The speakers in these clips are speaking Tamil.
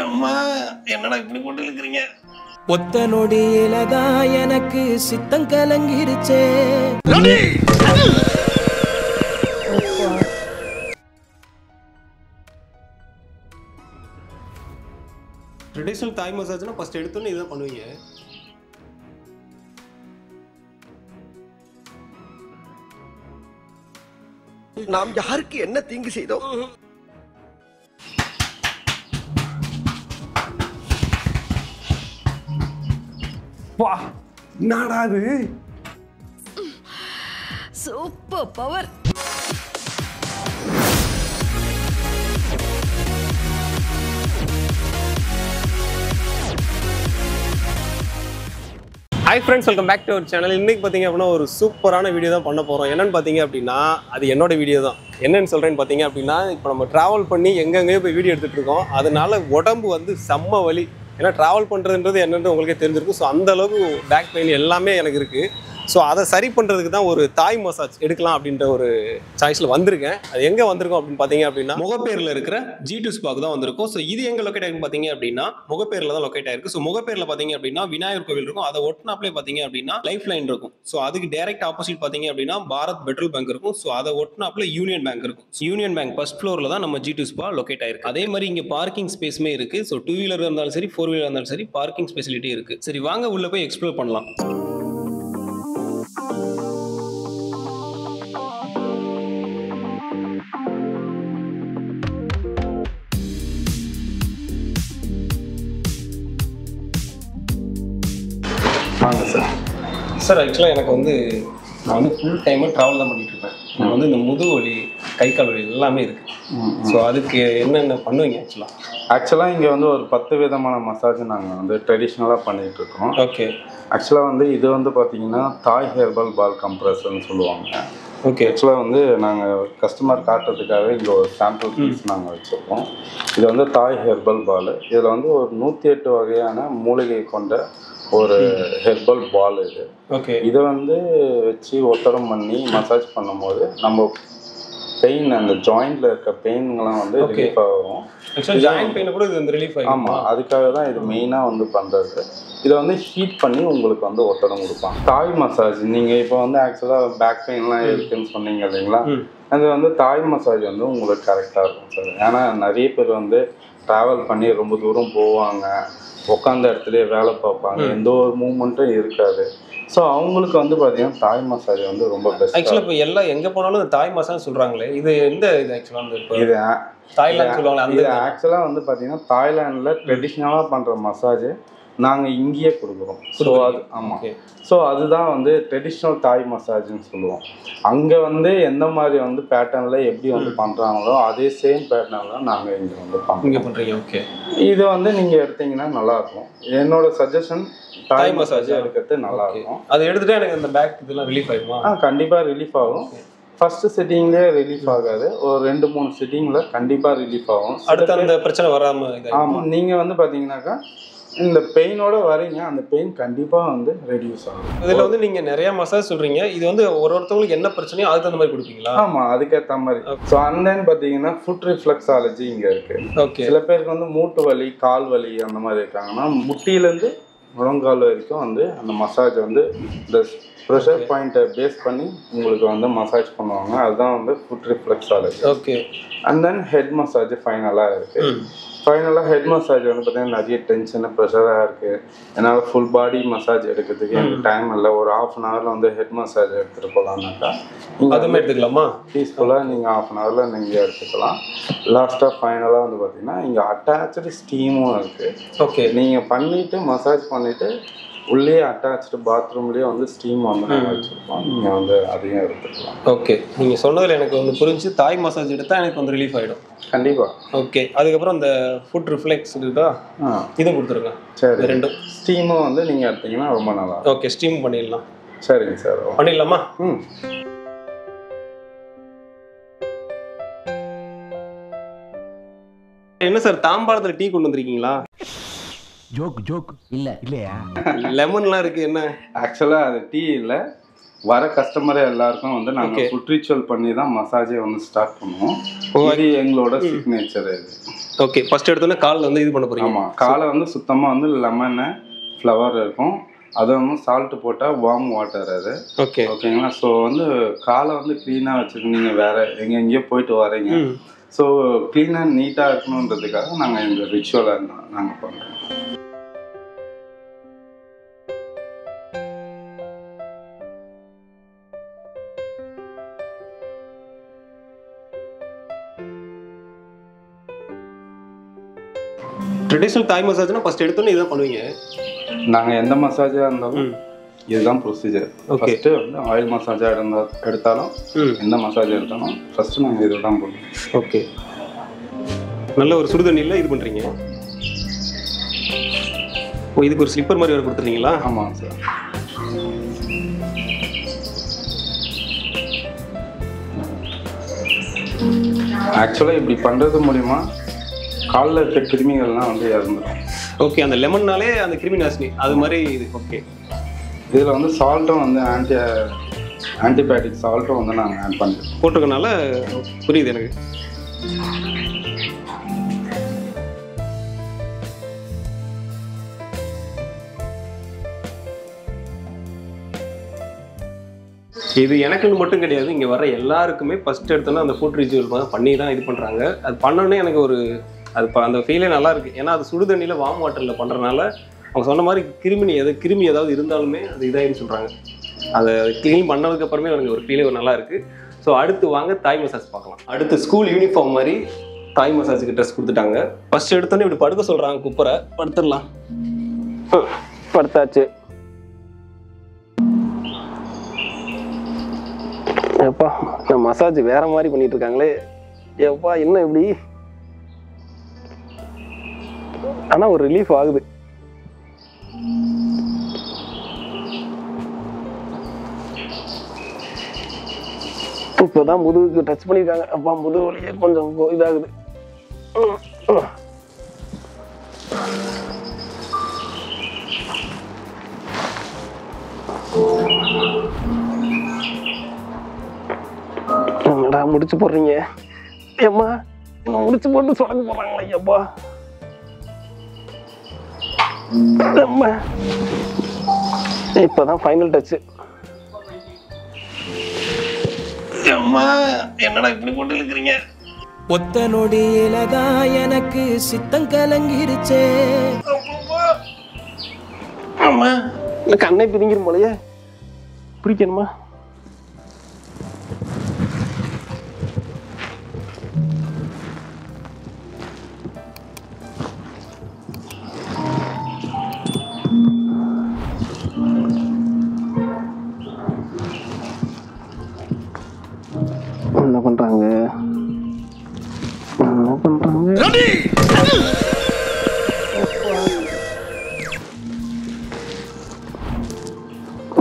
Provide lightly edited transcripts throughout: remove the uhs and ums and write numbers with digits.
அம்மா என்னடா இப்படி போட்டு இழுக்கிறீங்க? ஒத்த நொடியிலதான் எனக்கு சித்தம் கலங்கிருச்சே. ட்ரெடிஷ்னல் தாய் மசாஜ்னா ஃபர்ஸ்ட் எடுத்தோன்னே இதான் பண்ணுவீங்க. நாம் யாருக்கு என்ன தீங்கு செய்தோம்? வா என்னடா இது? Super power. Hi friends, welcome back to our channel. இன்றைக்கி பார்த்தீங்க அப்படின்னா ஒரு சூப்பரான வீடியோ தான் பண்ண போகிறோம். என்னென்னு பார்த்தீங்க அப்படின்னா அது என்னோட வீடியோ தான். என்னென்னு சொல்கிறேன்னு பார்த்தீங்க அப்படின்னா இப்போ நம்ம ட்ராவல் பண்ணி எங்கெங்கேயோ போய் வீடியோ எடுத்துகிட்டு இருக்கோம். அதனால உடம்பு வந்து செம்ம வலி. ஏன்னா ட்ராவல் பண்ணுறதுன்றது என்னென்னு உங்களுக்கே தெரிஞ்சிருக்கும். ஸோ அந்தளவுக்கு பேக் பெயின் எல்லாமே எனக்கு இருக்குது. ஸோ அதை சரி பண்ணுறதுக்கு தான் ஒரு தாய் மசாஜ் எடுக்கலாம் அப்படின்ற ஒரு சாய்ஸில் வந்திருக்கேன். அது எங்கே வந்திருக்கோம் அப்படின்னு பார்த்தீங்க அப்படின்னா முகப்பேரில் இருக்கிற G2 ஸ்பாக்கு தான் வந்திருக்கும். ஸோ இது எங்கே லொக்கேட் ஆகிருக்கு பார்த்தீங்க அப்படின்னா முகப்பேரில் தான் லொக்கேட் ஆயிருக்கு. ஸோ முகப்பேரில் பார்த்தீங்க அப்படின்னா விநாயகர் கோவில் இருக்கும். அதை ஒட்டினாப்லேயே பார்த்தீங்க அப்படின்னா லைஃப் லைன் இருக்கும். ஸோ அதுக்கு டைரக்ட் ஆப்போசிட் பார்த்தீங்க அப்படின்னா பாரத் பெட்ரோல் பேங்க் இருக்கும். ஸோ அதை ஒட்டினாப்ல யூனியன் பேங்க் இருக்கும். யூனியன் பேங்க் ஃபர்ஸ்ட் ஃப்ளோரில் தான் நம்ம G2 ஸ்பா லொக்கேட் ஆயிருக்கு. அதே மாதிரி இங்கே பார்க்கிங் ஸ்பேஸுமே இருக்குது. ஸோ 2 வீலர் இருந்தாலும் சரி 4 வீலர் இருந்தாலும் சரி பார்க்கிங் ஃபெசிலிட்டி இருக்குது. சரி வாங்க உள்ளே போய் எக்ஸ்ப்ளோர் பண்ணலாம். வாங்க சார். ஆக்சுவலாக எனக்கு வந்து நான் வந்து ஃபுல் டைமாக ட்ராவல் தான் பண்ணிகிட்டு இருப்பேன். எனக்கு வந்து இந்த முதுகு வலி, கை கால் வலி எல்லாமே இருக்குது. ஸோ அதுக்கு என்னென்ன பண்ணுவீங்க ஆக்சுவலாக இங்கே வந்து ஒரு 10 விதமான மசாஜ் நாங்கள் வந்து ட்ரெடிஷ்னலாக பண்ணிகிட்டு இருக்கோம். ஓகே. ஆக்சுவலாக வந்து இது வந்து பார்த்திங்கன்னா தாய் ஹெர்பல் பால் கம்ப்ரஸர்னு சொல்லுவாங்க. ஓகே. ஆக்சுவலாக வந்து நாங்கள் கஸ்டமர் காட்டுறதுக்காக இங்கே ஒரு சாம்பிள் பீஸ் நாங்கள் வச்சுருக்கோம். இது வந்து தாய் ஹெர்பல் பால். இதில் வந்து ஒரு 108 வகையான மூலிகை கொண்ட ஒரு ஹெர்பல் பால் இது. ஓகே. இதை வந்து வச்சு ஒத்தடம் பண்ணி மசாஜ் பண்ணும்போது நம்ம பெயின், அந்த ஜாயிண்டில் இருக்க பெயின்லாம் வந்து ரிலீஃப் ஆகும். ஜாயிண்ட் பெயின் கூட இது ரிலீஃப் ஆகும். ஆமாம், அதுக்காக தான் இது மெயினாக வந்து பண்ணுறது. இதை வந்து ஹீட் பண்ணி உங்களுக்கு வந்து ஒத்தடம் கொடுப்பாங்க. தாய் மசாஜ் நீங்கள் இப்போ வந்து ஆக்சுவலாக பேக் பெயின்லாம் இருக்குதுன்னு சொன்னீங்க இல்லைங்களா, அது வந்து தாய் மசாஜ் வந்து உங்களுக்கு கரெக்டாக இருக்கும் சார். ஏன்னா நிறைய பேர் வந்து ட்ராவல் பண்ணி ரொம்ப தூரம் போவாங்க, உட்காந்த இடத்துலேயே வேலை பார்ப்பாங்க, எந்த ஒரு மூவ்மெண்ட்டும் இருக்காது. ஸோ அவங்களுக்கு வந்து பார்த்தீங்கன்னா தாய் மசாஜ் வந்து ரொம்ப பெஸ்ட். ஆக்சுவலாக இப்போ எல்லாம் எங்கே போனாலும் தாய் மசாஜ் சொல்கிறாங்களே, இது எந்த இது ஆக்சுவலாக இது தாய்லாந்து சொல்லுவாங்களே அந்த? இது ஆக்சுவலாக வந்து பார்த்தீங்கன்னா தாய்லாண்டில் ட்ரெடிஷ்னலாக பண்ணுற மசாஜ் நாங்கள் இங்கேயே கொடுக்குறோம். ஸோ அது ஆமாம். ஸோ அதுதான் வந்து ட்ரெடிஷ்னல் தாய் மசாஜ்னு சொல்லுவோம். அங்கே வந்து எந்த மாதிரி வந்து பேட்டர்னில் எப்படி வந்து பண்ணுறாங்களோ அதே சேம் பேட்டர்னில் நாங்கள் இங்கே வந்து பண்ணுறோம். ஓகே. இது வந்து நீங்கள் எடுத்தீங்கன்னா நல்லாயிருக்கும். என்னோட சஜஷன் தாய் மசாஜ் எடுக்கிறது நல்லாயிருக்கும். அதை எடுத்துகிட்டு எனக்கு இந்த பேக் இதெல்லாம் ரிலீஃப் ஆகுமா? கண்டிப்பாக ரிலீஃப் ஆகும். ஃபர்ஸ்ட் செட்டிங்லேயே ரிலீஃப் ஆகாது, ஒரு 2-3 செட்டிங்கில் கண்டிப்பாக ரிலீஃப் ஆகும். அடுத்து அந்த பிரச்சனை வராமல். ஆமாம், நீங்கள் வந்து பார்த்தீங்கன்னாக்கா இந்த பெயினோட வரீங்க, அந்த பெயின் கண்டிப்பாக வந்து ரெடியூஸ் ஆகும். இதில் வந்து நீங்கள் நிறைய மசாஜ் சொல்கிறீங்க. இது வந்து ஒருத்தவங்களுக்கு என்ன பிரச்சனையோ அதுக்கு தகுந்த மாதிரி கொடுப்பீங்களா? ஆமாம், அதுக்கேற்ற மாதிரி. ஸோ அண்ட் பார்த்தீங்கன்னா ஃபுட் ரிஃப்ளெக்ஸாலஜி இங்கே இருக்குது. ஓகே. சில பேருக்கு வந்து மூட்டு வலி, கால் வலி அந்த மாதிரி இருக்காங்கன்னா முட்டியிலேருந்து முழங்கால் வரைக்கும் வந்து அந்த மசாஜ் வந்து இந்த ப்ரெஷர் பாயிண்ட்டை பேஸ் பண்ணி உங்களுக்கு வந்து மசாஜ் பண்ணுவாங்க. அதுதான் வந்து food reflexology. Okay. And then head massage ஃபைனலாக இருக்குது. ஃபைனலாக ஹெட் மசாஜ் வந்து பார்த்தீங்கன்னா நிறைய டென்ஷனு ப்ரெஷராக இருக்குது. என்னால் ஃபுல் பாடி மசாஜ் எடுக்கிறதுக்கு எனக்கு டைம் இல்லை, ஒரு 1/2 hourல வந்து ஹெட் மசாஜ் எடுத்துகிட்டு போகலான்னாக்கா நீங்கள் அதுவுமே எடுத்துக்கலாமா? பீஸ்ஃபுல்லாக நீங்கள் 1/2 hourல நீங்கள் எடுத்துக்கலாம். லாஸ்ட்டாக ஃபைனலாக வந்து பார்த்தீங்கன்னா இங்கே அட்டாச்சு ஸ்டீமும் இருக்குது. ஓகே. நீங்கள் பண்ணிவிட்டு மசாஜ் பண்ணிவிட்டு உள்ளே அட்டாச்சு பாத்ரூம்லேயே வந்து ஸ்டீம் வந்து நாங்கள் வச்சுருப்போம். நீங்கள் வந்து அதையும் எடுத்துக்கலாம். ஓகே. நீங்கள் சொன்னதில் எனக்கு வந்து புரிஞ்சு தாய் மசாஜ் எடுத்தால் எனக்கு வந்து ரிலீஃப் ஆகிடும். கண்டிப்பாக. ஓகே. அதுக்கப்புறம் இந்த ஃபுட் ரிஃப்ளெக்ஸ் இருக்கா, இதுவும் கொடுத்துருங்க. சரி, ரெண்டும் ஸ்டீமும் வந்து நீங்கள் எடுத்தீங்கன்னா ரொம்ப நல்லா. ஓகே. ஸ்டீம் பண்ணிடலாம். சரிங்க சார், பண்ணிடலாமா? என்ன சார் தாம்பாளத்தில் டீ கொண்டு வந்திருக்கீங்களா? ஜோக் இல்லையா? லெமன்லாம் இருக்கு. என்ன ஆக்சுவலாக அது டீ இல்லை, வர கஸ்டமரே எல்லாருக்கும் வந்து நாங்கள் ஃபுட் ரிச்சுவல் பண்ணி தான் மசாஜே வந்து ஸ்டார்ட் பண்ணுவோம். இது எங்களோட சிக்னேச்சர். இது ஓகே, ஃபர்ஸ்ட் எடுத்தோன்னே காலில் வந்து இது பண்ண போகிறீங்க. ஆமாம், காலை வந்து சுத்தமாக வந்து லெமனு ஃப்ளவர் இருக்கும், அது வந்து சால்ட்டு போட்டால் வார்ம் வாட்டர் அது. ஓகே ஓகேங்களா. ஸோ வந்து காலை வந்து க்ளீனாக வச்சுக்கணும். நீங்கள் வேறு எங்கேயோ போயிட்டு வரீங்க, ஸோ க்ளீனாக நீட்டாக இருக்கணுன்றதுக்காக நாங்கள் இந்த ரிச்சுவலை நாங்கள் பண்ணுறோம். ட்ரெடிஷ்னல் தாய் மசாஜ்னா ஃபர்ஸ்ட் எடுத்தோன்னே இதுதான் பண்ணுவீங்க? நாங்கள் எந்த மசாஜாக இருந்தாலும் இதுதான் ப்ரொசீஜர். ஃபஸ்ட்டு வந்து ஆயில் மசாஜாக எடுத்தாலும் எந்த மசாஜ் எடுத்தாலும் ஃபஸ்ட்டு நாங்கள் இதை தான் பண்ணுவோம். ஓகே, நல்ல ஒரு சுடு தண்ணியில் இது பண்ணுறீங்க. ஓ, இதுக்கு ஒரு ஸ்லிப்பர் மாதிரி வேறு கொடுத்துருங்களா? ஆமாம் சார். ஆக்சுவலாக இப்படி பண்ணுறது மூலிமா காலில் இருக்க கிருமிகள்லாம் வந்து இறந்துடும். ஓகே, அந்த லெமன்னாலே அந்த கிருமி நாசினி அது மாதிரி இது. ஓகே, இதில் வந்து சால்ட்டும் வந்து ஆன்டிபயோட்டிக் சால்ட்டும் வந்து நாங்கள் ஆட் பண்ணிருக்கோம் போட்டிருக்கனால புரியுது எனக்கு. இது எனக்குன்னு மட்டும் கிடையாது, இங்கே வர எல்லாருக்குமே ஃபர்ஸ்ட் எடுத்தோன்னா அந்த ஃபுட் ரிச்சுவல் பண்ணி தான் இது பண்ணுறாங்க. அது பண்ணோன்னே எனக்கு ஒரு அது அந்த ஃபீலே நல்லா இருக்குது. ஏன்னா அது சுடு தண்ணியில் வார்ம் வாட்டரில் பண்ணுறதுனால அவங்க சொன்ன மாதிரி கிருமி ஏதாவது இருந்தாலுமே அது இதாகின்னு சொல்கிறாங்க. அதை க்ளீன் பண்ணதுக்கு அப்புறமே எனக்கு ஒரு ஃபீலே நல்லா இருக்குது. ஸோ அடுத்து வாங்க தாய் மசாஜ் பார்க்கலாம். அடுத்து ஸ்கூல் யூனிஃபார்ம் மாதிரி தாய் மசாஜுக்கு ட்ரெஸ் கொடுத்துட்டாங்க. ஃபர்ஸ்ட் எடுத்தோன்னே இப்படி படுக்க சொல்கிறாங்க. குப்பரை படுத்துடலாம். படுத்தாச்சு. எப்பா மசாஜ் வேற மாதிரி பண்ணிட்டு இருக்காங்களே. எப்பா என்ன இப்படி, ஆனா ஒரு ரிலீஃப் ஆகுது. இப்போதான் முதுகுக்கு டச் பண்ணிருக்காங்க. அப்பா முதுகு வலியே கொஞ்சம் இதாகுது. என்னடா முடிச்சு போடுறீங்க? ஏம்மா முடிச்சு போட்டு சொடக்கு போடுறாங்களே. ஐயப்பா இப்பதான் ஃபைனல் டச். என்னடா இப்படி போட்டு இருக்கிறீங்க? ஒத்த நொடியிலதான் எனக்கு சித்தம் கலங்கிருச்சே. ஆமா, எனக்கு கண்ணை பிரிங்கிரும் போலயே. பிடிக்கணுமா? என்ன பண்றாங்க?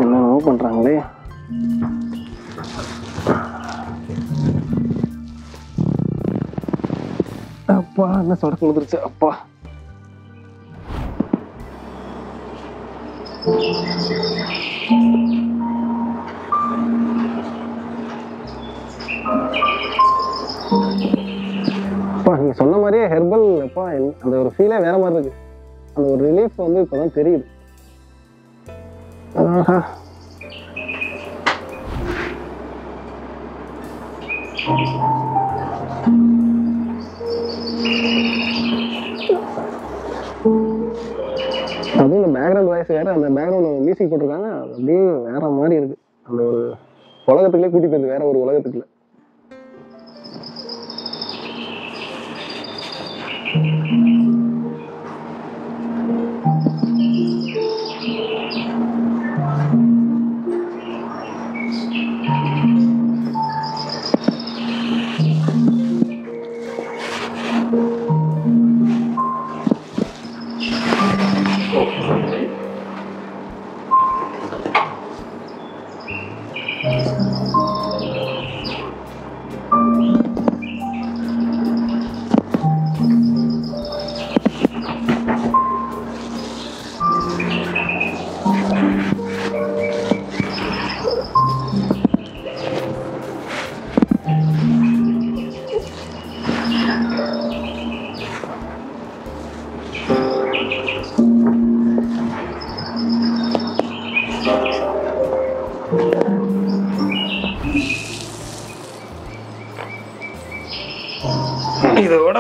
என்னென்னவோ பண்றாங்களே. அப்பா என்ன சொடக்கு வந்துருச்சு. அப்பா நீங்க சொன்ன மாதிரியே ஹெர்பல். அப்பா அந்த ஒரு ஃபீலே வேற மாதிரி இருக்கு. அந்த ஒரு ரிலீஃப் வந்து இப்பதான் தெரியுது. அதுவும் இந்த பேக்ரவுண்ட் வாய்ஸ் வேற, அந்த பேக்ரவுண்ட் மியூசிக் போட்டிருக்காங்க. அப்படியே வேற மாதிரி இருக்கு. அந்த ஒரு உலகத்துக்குள்ளே கூட்டி போயிருது, வேற ஒரு உலகத்துக்குள்ள.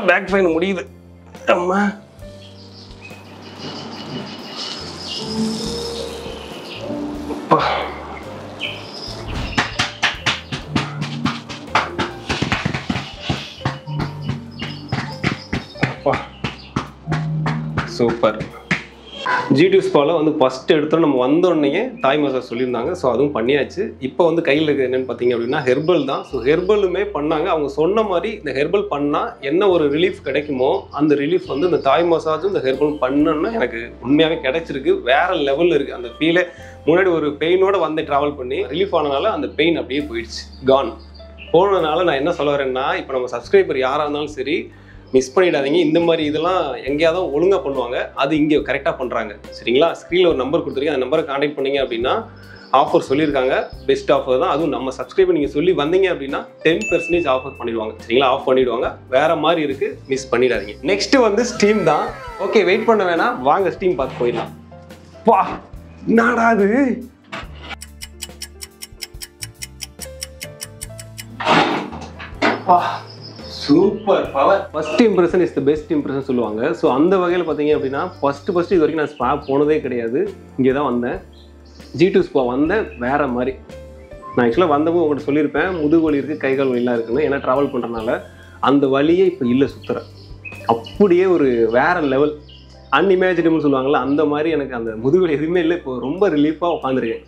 தான் பேக் பெயின் முடியுது. அம்மா சூப்பர். G2 ஸ்பாவில் வந்து ஃபஸ்ட்டு எடுத்தோம் நம்ம வந்தோடனே தாய் மசாஜ் சொல்லியிருந்தாங்க. ஸோ அதுவும் பண்ணியாச்சு. இப்போ வந்து கையில் இருக்குது என்னென்னு பார்த்தீங்க அப்படின்னா ஹெர்பல் தான். ஸோ ஹெர்பலுமே பண்ணாங்க. அவங்க சொன்ன மாதிரி இந்த ஹெர்பல் பண்ணால் என்ன ஒரு ரிலீஃப் கிடைக்குமோ அந்த ரிலீஃப் வந்து இந்த தாய் மசாஜும் இந்த ஹெர்பல் பண்ணோன்னா எனக்கு உண்மையாகவே கிடைச்சிருக்கு. வேறு லெவலில் இருக்குது அந்த ஃபீலே. முன்னாடி ஒரு பெயினோடு வந்து ட்ராவல் பண்ணி ரிலீஃப் ஆனதுனால அந்த பெயின் அப்படியே போயிடுச்சு, கான். போனதுனால நான் என்ன சொல்ல வரேன்னா, இப்போ நம்ம சப்ஸ்கிரைபர் யாராக இருந்தாலும் சரி மிஸ் பண்ணிடாதீங்க. இந்த மாதிரி இதெல்லாம் எங்கேயாவது ஒழுங்காக பண்ணுவாங்க, அது இங்கே கரெக்டாக பண்ணுறாங்க. சரிங்களா? ஸ்க்ரீனில் ஒரு நம்பர் கொடுத்துருக்கேன், அந்த நம்பரை கான்டாக்ட் பண்ணிங்க அப்படின்னா ஆஃபர் சொல்லியிருக்காங்க. பெஸ்ட் ஆஃபர் தான். அதுவும் நம்ம சப்ஸ்கிரைபர் நீங்கள் சொல்லி வந்தீங்க அப்படின்னா 10% ஆஃபர் பண்ணிடுவாங்க. சரிங்களா? ஆஃப் பண்ணிவிடுவாங்க. வேறு மாதிரி இருக்குது, மிஸ் பண்ணிடாதீங்க. நெக்ஸ்ட்டு வந்து ஸ்டீம் தான். ஓகே, வெயிட் பண்ண வேணாம், வாங்க ஸ்டீம் பார்த்து போயிடலாம். வா, என்னடா அது? வா, super power. First impression is the best impression சொல்லுவாங்க. ஸோ அந்த வகையில் பார்த்தீங்க அப்படின்னா ஃபஸ்ட்டு இது வரைக்கும் நான் ஸ்பா போனதே கிடையாது. இங்கே தான் வந்தேன். G2 ஸ்பா வந்தேன் வேறு மாதிரி. நான் ஆக்சுவலாக வந்தப்போ உங்கள்கிட்ட சொல்லியிருப்பேன் முதுகு வலி இருக்குது, கை கால் வலிலாம் இருக்குன்னு. ஏன்னா ட்ராவல் பண்ணுறதுனால அந்த வலியே இப்போ இல்லை சுற்றுறேன். அப்படியே ஒரு வேறு லெவல், அன்இமேஜினபிள் சொல்லுவாங்கள்ல, அந்த மாதிரி எனக்கு அந்த முதுகு வலி எதுவுமே இல்லை. இப்போ ரொம்ப ரிலீஃபாக உட்காந்துருக்கேன்.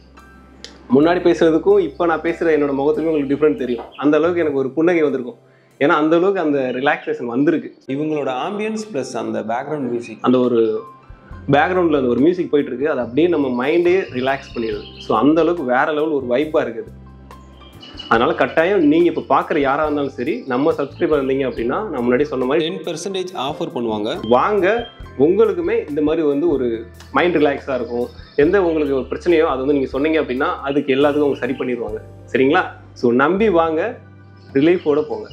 முன்னாடி பேசுகிறதுக்கும் இப்போ நான் பேசுகிற என்னோட முகத்துக்கும் உங்களுக்கு டிஃப்ரெண்ட் தெரியும். அந்த அளவுக்கு எனக்கு ஒரு புன்னகை வந்திருக்கும். ஏன்னா அந்த அளவுக்கு அந்த ரிலாக்ஸேஷன் வந்திருக்கு. இவங்களோட ஆம்பியன்ஸ் ப்ளஸ் அந்த பேக்ரவுண்ட் மியூசிக், அந்த ஒரு பேக்ரவுண்டில் அந்த ஒரு மியூசிக் போயிட்டு இருக்கு, அது அப்படியே நம்ம மைண்டே ரிலாக்ஸ் பண்ணிடுது. ஸோ அந்த அளவுக்கு வேற லெவல் ஒரு வைப்பாக இருக்குது. அதனால கட்டாயம் நீங்கள் இப்போ பார்க்குற யாராக இருந்தாலும் சரி, நம்ம சப்ஸ்கிரைபர் இருந்தீங்க அப்படின்னா நான் முன்னாடி சொன்ன மாதிரி 10% ஆஃபர் பண்ணுவாங்க. வாங்க, உங்களுக்குமே இந்த மாதிரி வந்து ஒரு மைண்ட் ரிலாக்ஸாக இருக்கும். எந்த உங்களுக்கு ஒரு பிரச்சனையோ அது வந்து நீங்கள் சொன்னீங்க அப்படின்னா அதுக்கு எல்லாத்துக்கும் அவங்க சரி பண்ணிடுவாங்க. சரிங்களா? ஸோ நம்பி வாங்க, ரிலீஃபோடு போங்க.